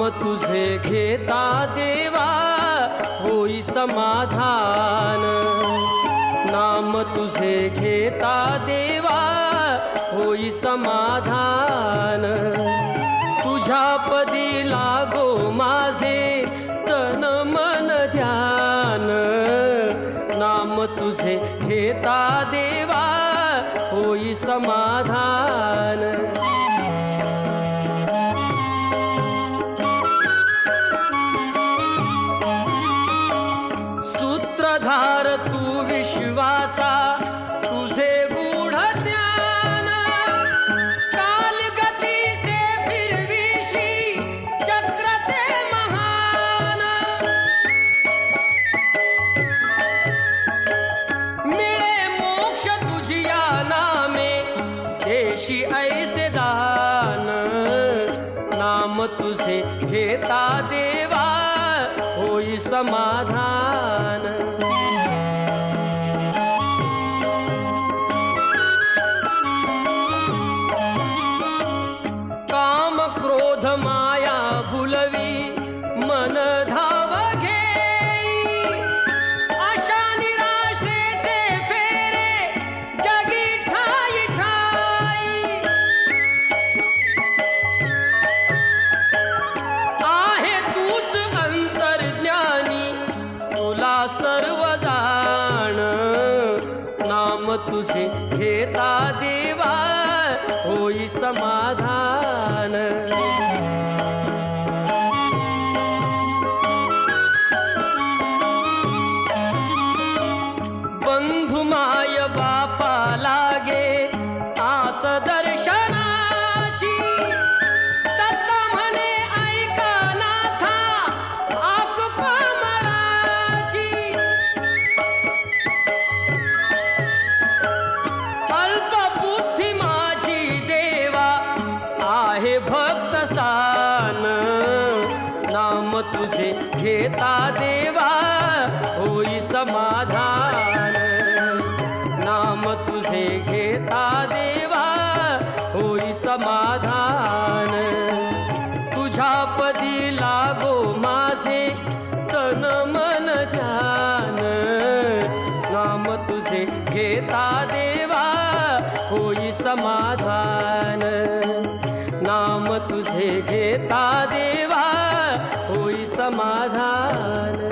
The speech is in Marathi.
तुझे घेता देवा होई समाधान। नाम तुझे घेता देवा होई समाधान। तुझ्या पदी लागो माझे तन मन ध्यान। नाम तुझे घेता देवा होई समाधान। सूत्रधार तू विश्वाचा तुझे गूढ ज्ञान। कालगतीचे फिरविशी चक्र ते महान। मिळे मोक्ष तुझिया नामे देशी ऐसे दान। नाम तुझे घेता देवा होई समाधान। काम क्रोध माया भुलवी मन धाव घेई। आशा निराशेचे फेरे जगी ठाई ठाई। आहे तूच अंतर्ज्ञानी तुला सर्व जाण। नाम तुझे घेता देवा होई समाधान। बंधु माय बापा लागे आस दर्शनाची। तत म्हणे ऐका नाथा आक पामराची। अल्पबुद्धी माझी देवा आहे भक्त सान। नाम तुझे घेता देवा होई समाधान। नाम तुझे घेता देवा होई समाधान। तुझ्या पदी लागो माझे तन मन ध्यान। नाम तुझे घेता देवा होई समाधान। नाम तुझे घेता देवा होई समाधान।